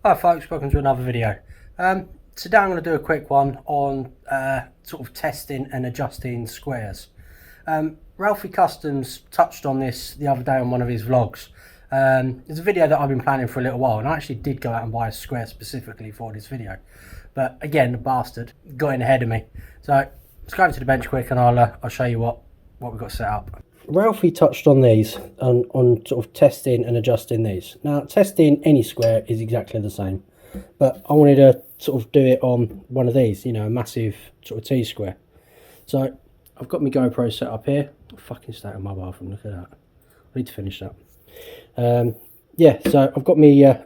Hi folks, welcome to another video. Today I'm going to do a quick one on sort of testing and adjusting squares. Ralfy Customs touched on this the other day on one of his vlogs. It's a video that I've been planning for a little while, and I actually did go out and buy a square specifically for this video. But again, the bastard got in ahead of me. So let's go over to the bench quick and I'll show you what we've got set up. Ralfy touched on these, on sort of testing and adjusting these. Now, testing any square is exactly the same, but I wanted to sort of do it on one of these, you know, a massive sort of T-square. So I've got my GoPro set up here. Fucking state of my bathroom, look at that. I need to finish that. Yeah, so I've got my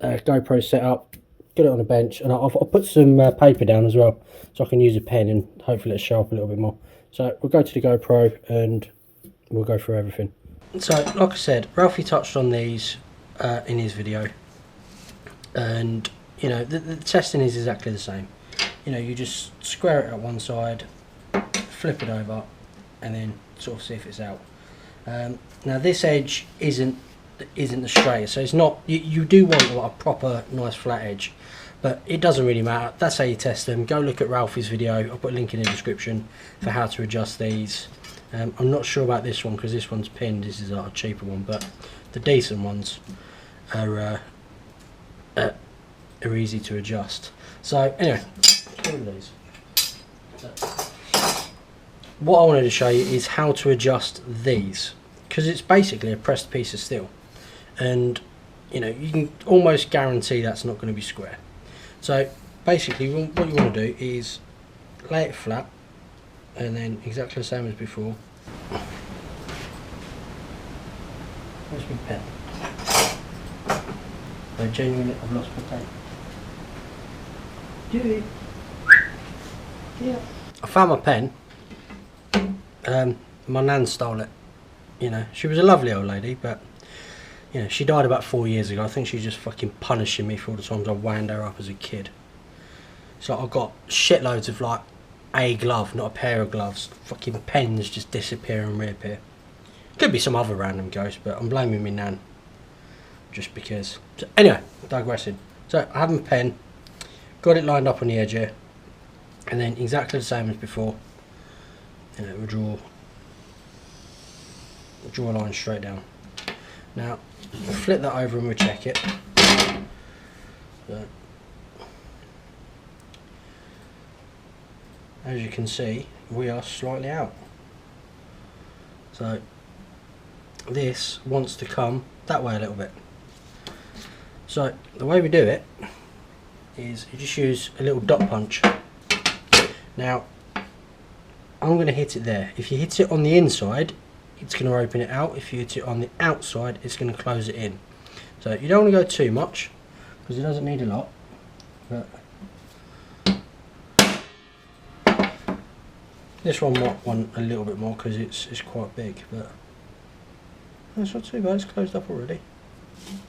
GoPro set up, got it on a bench, and I'll put some paper down as well, so I can use a pen and hopefully it'll show up a little bit more. So we'll go to the GoPro and we'll go through everything. So like I said, Ralfy touched on these in his video, and you know the testing is exactly the same. You know, you just square it at one side, flip it over, and then sort of see if it's out. Now this edge isn't the straightest, so it's not. You do want like a proper nice flat edge, but it doesn't really matter. That's how you test them. Go look at Ralfy's video. I'll put a link in the description for how to adjust these. I'm not sure about this one because this one's pinned. This is a cheaper one, but the decent ones are easy to adjust. So anyway, these. What I wanted to show you is how to adjust these, because it's basically a pressed piece of steel, and you know you can almost guarantee that's not going to be square. So basically what you want to do is lay it flat, and then exactly the same as before. Where's my pen? I genuinely, I've lost my pen. Do it. Yeah. I found my pen. My nan stole it. You know, she was a lovely old lady, but you know, she died about 4 years ago. I think she's just fucking punishing me for all the times I wound her up as a kid. So I've got shitloads of like a glove, not a pair of gloves. Fucking pens just disappear and reappear. Could be some other random ghost, but I'm blaming me nan. Just because. So anyway, digressing. So I have my pen, got it lined up on the edge here, and then exactly the same as before. You know, we'll draw a line straight down. Now, we'll flip that over and we'll check it. So, as you can see, we are slightly out. So, this wants to come that way a little bit. So, the way we do it is you just use a little dot punch. Now, I'm going to hit it there. If you hit it on the inside, it's going to open it out. If you hit it on the outside, it's going to close it in. So you don't want to go too much because it doesn't need a lot. But this one might want a little bit more because it's quite big, but that's not too bad. It's closed up already.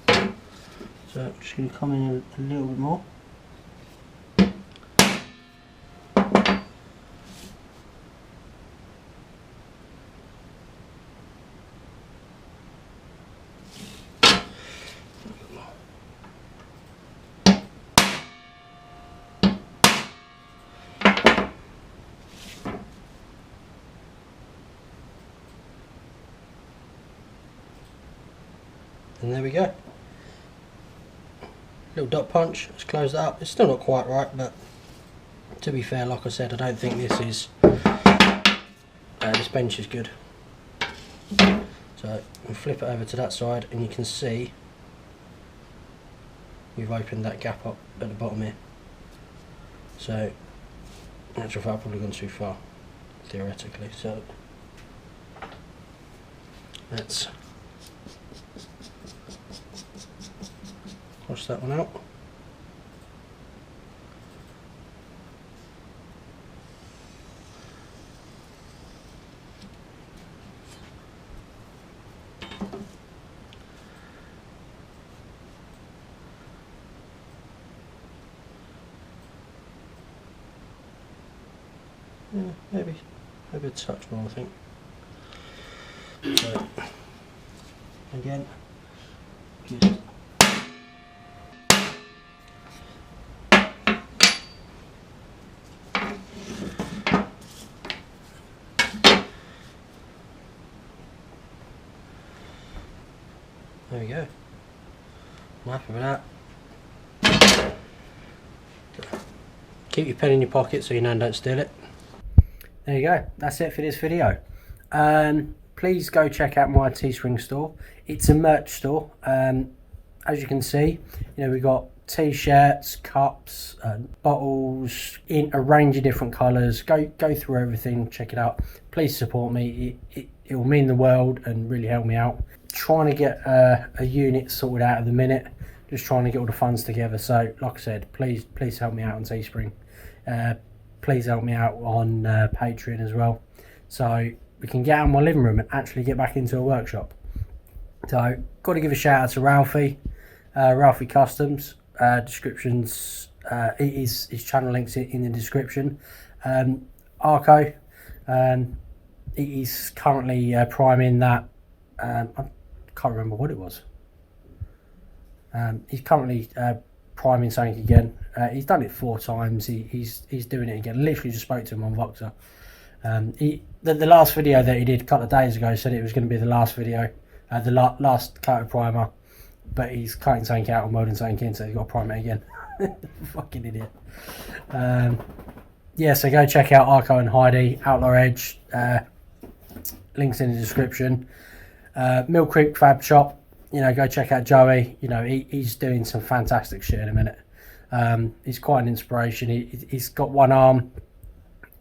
So I'm just going to come in a little bit more. And there we go. Little dot punch, let's close that up. It's still not quite right, but to be fair, like I said, I don't think this bench is good. So we'll flip it over to that side and you can see we've opened that gap up at the bottom here. So in actual fact, I've probably gone too far, theoretically. So let's wash that one out. Yeah, maybe a touch more, I think. So, again, just There we go. I'm happy with that. Keep your pen in your pocket so your nan don't steal it. There you go. That's it for this video. Please go check out my Teespring store. It's a merch store. As you can see, you know, we've got t-shirts, cups, bottles in a range of different colours. Go through everything, check it out. Please support me. It will mean the world and really help me out. Trying to get a unit sorted out at the minute. Just trying to get all the funds together. So, like I said, please help me out on Teespring. Please help me out on Patreon as well, so we can get out of my living room and actually get back into a workshop. So, got to give a shout out to Ralfy Customs. Descriptions, his channel links in the description. Arco, he's currently priming that. I can't remember what it was. He's currently priming something again. He's done it 4 times. He's doing it again. Literally just spoke to him on Voxer. The last video that he did a couple of days ago said it was going to be the last video, the last coat of primer, but he's cutting something out and welding something in, so he's got to prime it again. Fucking idiot. Yeah, so go check out Arco and Heidi, Outlaw Edge. Links in the description. Mill Creek Fab Shop. You know, go check out Joey. You know, he's doing some fantastic shit in a minute. He's quite an inspiration. He's got one arm,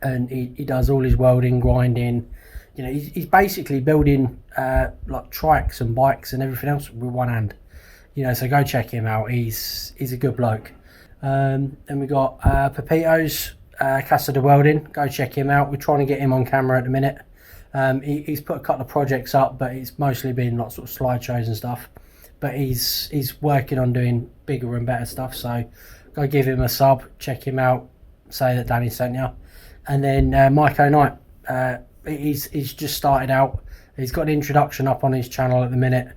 and he does all his welding, grinding. You know, he's basically building like trikes and bikes and everything else with one hand. You know, so go check him out. He's a good bloke. And we got Papito's Casa de Welding. Go check him out. We're trying to get him on camera at the minute. He's put a couple of projects up, but it's mostly been like sort of slideshows and stuff. But he's working on doing bigger and better stuff. So go give him a sub, check him out, say that Danny sent you. And then Myco Knight, he's just started out. He's got an introduction up on his channel at the minute,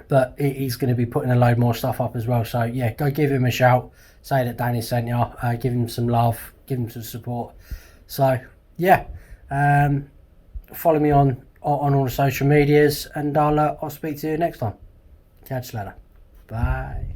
but he's going to be putting a load more stuff up as well. So yeah, go give him a shout, say that Danny sent you, give him some love, give him some support. So yeah. Follow me on all the social medias, and I'll speak to you next time. Catch you later. Bye.